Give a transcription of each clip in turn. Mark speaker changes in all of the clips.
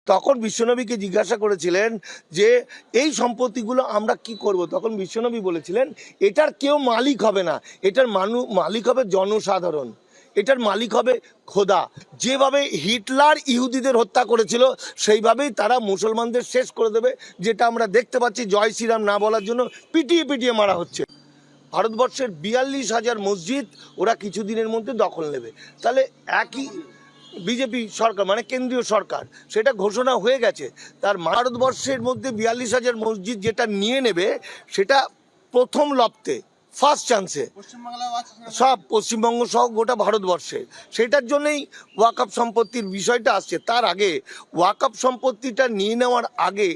Speaker 1: তখন বিশ্বনবীকে জিজ্ঞাসা করেছিলেন যে এই সম্পত্তিগুলো আমরা কি করব। তখন বিশ্বনবী বলেছিলেন এটার কেউ মালিক হবে না, এটার মালিক হবে জনসাধারণ, এটার মালিক হবে খোদা। যেভাবে হিটলার ইহুদিদের হত্যা করেছিল সেইভাবেই তারা মুসলমানদের শেষ করে দেবে, যেটা আমরা দেখতে পাচ্ছি জয় শ্রীরাম না বলার জন্য পিটিয়ে পিটিয়ে মারা হচ্ছে। ভারতবর্ষের 42,000 মসজিদ ওরা কিছুদিনের মধ্যে দখল নেবে। তাহলে একই বিজেপি সরকার মানে কেন্দ্রীয় সরকার সেটা ঘোষণা হয়ে গেছে, তার ভারতবর্ষের মধ্যে 42,000 মসজিদ যেটা নিয়ে নেবে সেটা প্রথম লপ্তে ফার্স্ট চান্সে সব পশ্চিমবঙ্গ সহ গোটা ভারতবর্ষে। সেটার জন্যই ওয়াকফ সম্পত্তির বিষয়টা আসছে। তার আগে ওয়াকফ সম্পত্তিটা নিয়ে নেওয়ার আগে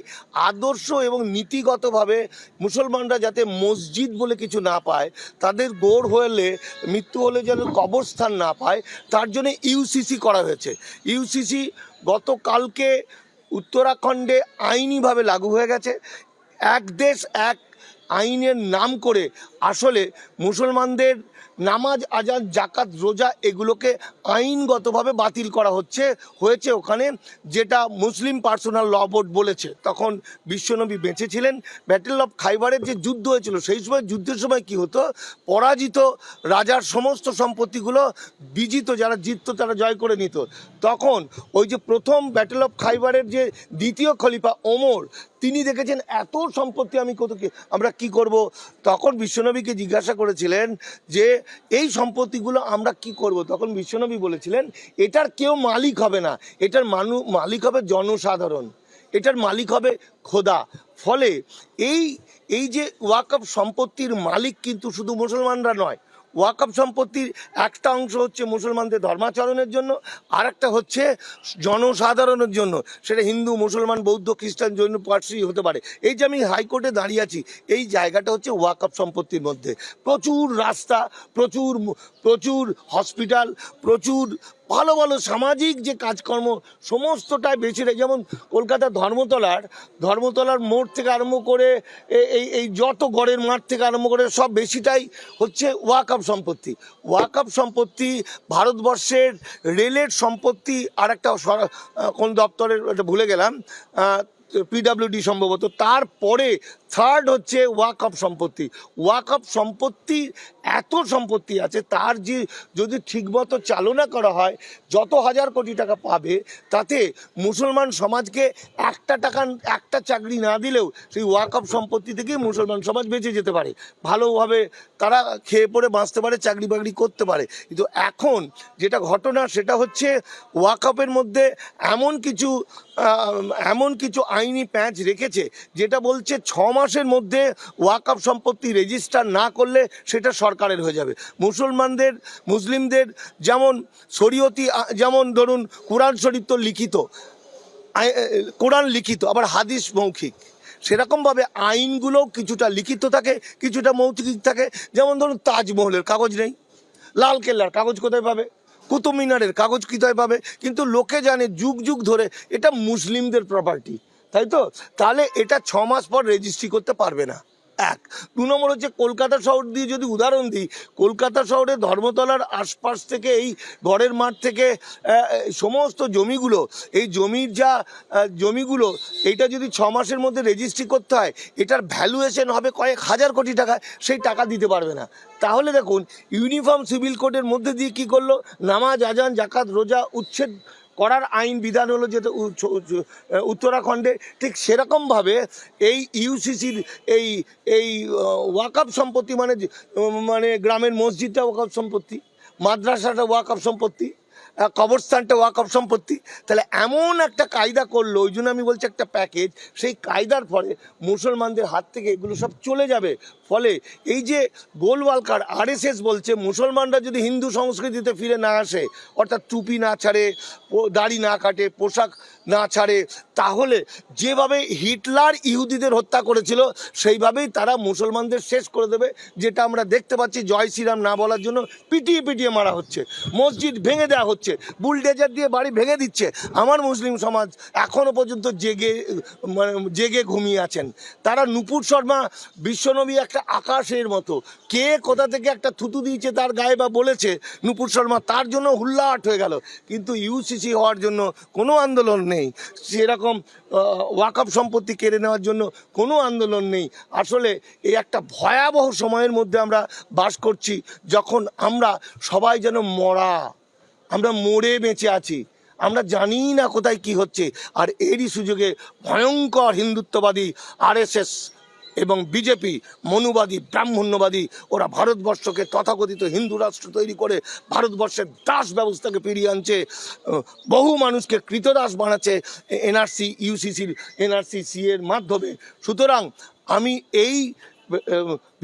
Speaker 1: আদর্শ এবং নীতিগতভাবে মুসলমানরা যাতে মসজিদ বলে কিছু না পায়, তাদের গোড় হলে মৃত্যু হলে যেন কবরস্থান না পায়, তার জন্য ইউসিসি করা হয়েছে। ইউসিসি গতকালকে উত্তরাখণ্ডে আইনিভাবে লাগু হয়ে গেছে। এক দেশ এক আইনের নাম করে আসলে মুসলমানদের নামাজ আজান জাকাত রোজা এগুলোকে আইনগতভাবে বাতিল করা হয়েছে ওখানে, যেটা মুসলিম পার্সোনাল ল বোর্ড বলেছে। তখন বিশ্বনবী বেঁচে ছিলেন। ব্যাটেল অফ খাইবারের যে যুদ্ধ হয়েছিল সেই সময় যুদ্ধের সময় কি হতো, পরাজিত রাজার সমস্ত সম্পত্তিগুলো বিজিত যারা জিতত তারা জয় করে নিত। তখন ওই যে প্রথম ব্যাটেল অফ খাইবারের যে দ্বিতীয় খলিফা ওমর, তিনি দেখেছেন এত সম্পত্তি আমরা কি করব। তখন বিশ্বনবীকে জিজ্ঞাসা করেছিলেন যে এই সম্পত্তিগুলো আমরা কি করব। তখন বিশ্বনবী বলেছিলেন এটার কেউ মালিক হবে না, এটার মালিক হবে জনসাধারণ, এটার মালিক হবে খোদা। ফলে এই যে ওয়াকফ সম্পত্তির মালিক কিন্তু শুধু মুসলমানরা নয়। ওয়াকফ সম্পত্তির একটা অংশ হচ্ছে মুসলমানদের ধর্মাচরণের জন্য, আর একটা হচ্ছে জনসাধারণের জন্য, সেটা হিন্দু মুসলমান বৌদ্ধ খ্রিস্টান জৈন পার্সি হতে পারে। এই যে আমি হাইকোর্টে দাঁড়িয়ে আছি, এই জায়গাটা হচ্ছে ওয়াকফ সম্পত্তির মধ্যে। প্রচুর রাস্তা, প্রচুর হসপিটাল, প্রচুর ভালো ভালো সামাজিক যে কাজকর্ম সমস্তটাই বেছে নেয়। যেমন কলকাতা ধর্মতলার মোড় থেকে আরম্ভ করে এই যত গড়ের মাঠ থেকে আরম্ভ করে সব বেশিটাই হচ্ছে ওয়াকফ সম্পত্তি। ওয়াকফ সম্পত্তি ভারতবর্ষের রেলের সম্পত্তি, আর একটা কোন দপ্তরের এটা ভুলে গেলাম, পিডাব্লিউডি সম্ভবত, তারপরে থার্ড হচ্ছে ওয়াকফ সম্পত্তি। ওয়াকফ সম্পত্তি এত সম্পত্তি আছে, তার যে যদি ঠিকমতো চালনা করা হয় যত হাজার কোটি টাকা পাবে, তাতে মুসলমান সমাজকে একটা চাকরি না দিলেও সেই ওয়াকফ সম্পত্তি থেকেই মুসলমান সমাজ বেঁচে যেতে পারে, ভালোভাবে তারা খেয়ে পড়ে বাঁচতে পারে, চাকরি বাকরি করতে পারে। কিন্তু এখন যেটা ঘটনা সেটা হচ্ছে ওয়াকফের মধ্যে এমন কিছু আইনি প্যাঁচ রেখেছে যেটা বলছে 6 মাসের মধ্যে ওয়াকফ সম্পত্তি রেজিস্টার না করলে সেটা সরকারের হয়ে যাবে। মুসলিমদের যেমন শরীয়তি, যেমন ধরুন কোরআন শরীফ তো লিখিত, কোরআন লিখিত, আবার হাদিস মৌখিক, সেরকমভাবে আইনগুলোও কিছুটা লিখিত থাকে কিছুটা মৌখিক থাকে। যেমন ধরুন তাজমহলের কাগজ নেই, লালকেল্লার কাগজ কোথায় পাবে, কুতুব মিনারের কাগজ কোথায় পাবে, কিন্তু লোকে জানে যুগ যুগ ধরে এটা মুসলিমদের প্রপার্টি, তাই তো? তাহলে এটা 6 মাস পর রেজিস্ট্রি করতে পারবে না। 2 নম্বর হচ্ছে কলকাতা শহর দিয়ে যদি উদাহরণ দিই, কলকাতা শহরে ধর্মতলার আশপাশ থেকে এই গড়ের মাঠ থেকে সমস্ত জমিগুলো, এই জমিগুলো এইটা যদি 6 মাসের মধ্যে রেজিস্ট্রি করতে হয়, এটার ভ্যালুয়েশন হবে কয়েক হাজার কোটি টাকা, সেই টাকা দিতে পারবে না। তাহলে দেখুন ইউনিফর্ম সিভিল কোডের মধ্যে দিয়ে কি করলো, নামাজ আজান জাকাত রোজা উচ্ছেদ করার আইন বিধান হলো যেটা উত্তরাখণ্ডে, ঠিক সেরকমভাবে এই ইউসিসির এই ওয়াকফ সম্পত্তি মানে গ্রামের মসজিদটা ওয়াকফ সম্পত্তি, মাদ্রাসাটা ওয়াকফ সম্পত্তি, কবরস্থানটা ওয়াকফ সম্পত্তি। তাহলে এমন একটা কায়দা করলো, ওই জন্য আমি বলছি একটা প্যাকেজ, সেই কায়দার ফলে মুসলমানদের হাত থেকে এগুলো সব চলে যাবে। ফলে এই যে গোলওয়ালকার আরএসএস বলছে মুসলমানরা যদি হিন্দু সংস্কৃতিতে ফিরে না আসে, অর্থাৎ টুপি না ছাড়ে, দাড়ি না কাটে, পোশাক না ছাড়ে, তাহলে যেভাবে হিটলার ইহুদিদের হত্যা করেছিল সেইভাবেই তারা মুসলমানদের শেষ করে দেবে, যেটা আমরা দেখতে পাচ্ছি জয় শ্রীরাম না বলার জন্য পিটিয়ে পিটিয়ে মারা হচ্ছে, মসজিদ ভেঙে দেওয়া হচ্ছে, বুলডেজার দিয়ে বাড়ি ভেঙে দিচ্ছে। আমার মুসলিম সমাজ এখনও পর্যন্ত জেগে ঘুমিয়ে আছেন। তারা নূপুর শর্মা বিশ্বনবী একটা আকাশের মতো, কে কোথা থেকে একটা থুতু দিয়েছে তার গায়ে বা বলেছে নূপুর শর্মা, তার জন্য হুল্লাহাট হয়ে গেল, কিন্তু ইউসিসি হওয়ার জন্য কোনো আন্দোলন নেই। নেই, সেরকম ওয়াকফ সম্পত্তি কেড়ে নেওয়ার জন্য কোনো আন্দোলন নেই। আসলে এই একটা ভয়াবহ সময়ের মধ্যে আমরা বাস করছি, যখন আমরা সবাই যেন মরা, আমরা মরে বেঁচে আছি, আমরা জানি না কোথায় কি হচ্ছে। আর এরই সুযোগে ভয়ঙ্কর হিন্দুত্ববাদী আরএসএস এবং বিজেপি, মনুবাদী, ব্রাহ্মণ্যবাদী, ওরা ভারতবর্ষকে তথাকথিত হিন্দু রাষ্ট্র তৈরি করে ভারতবর্ষের দাস ব্যবস্থাকে ফিরিয়ে আনছে, বহু মানুষকে কৃতদাস বানাচ্ছে এনআরসি, ইউসিসির এনআরসি এর মাধ্যমে। সুতরাং আমি এই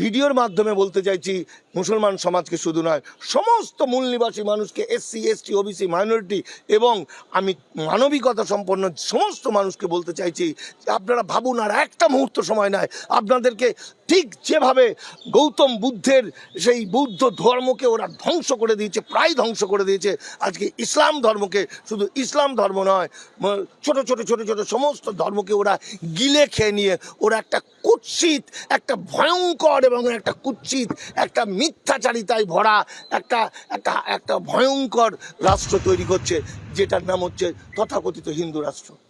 Speaker 1: ভিডিওর মাধ্যমে বলতে চাইছি, মুসলমান সমাজকে শুধু নয়, সমস্ত মূল নিবাসী মানুষকে, এসসি, এসটি, ওবিসি, মাইনরিটি এবং আমি মানবিকতা সম্পন্ন সমস্ত মানুষকে বলতে চাইছি যে আপনারা ভাবুন, আর একটা মুহূর্ত সময় নয়। আপনাদেরকে ঠিক যেভাবে গৌতম বুদ্ধের সেই বৌদ্ধ ধর্মকে ওরা ধ্বংস করে দিয়েছে, প্রায় ধ্বংস করে দিয়েছে, আজকে ইসলাম ধর্মকে, শুধু ইসলাম ধর্ম নয়, ছোট ছোট ছোট ছোট সমস্ত ধর্মকে ওরা গিলে খেয়ে নিয়ে ওরা একটা কুৎসিত, একটা ভয়ঙ্কর এবং একটা কুৎসিত, একটা মিথ্যাচারিতায় ভরা একটা একটা একটা ভয়ঙ্কর রাষ্ট্র তৈরি করছে, যেটার নাম হচ্ছে তথাকথিত হিন্দু রাষ্ট্র।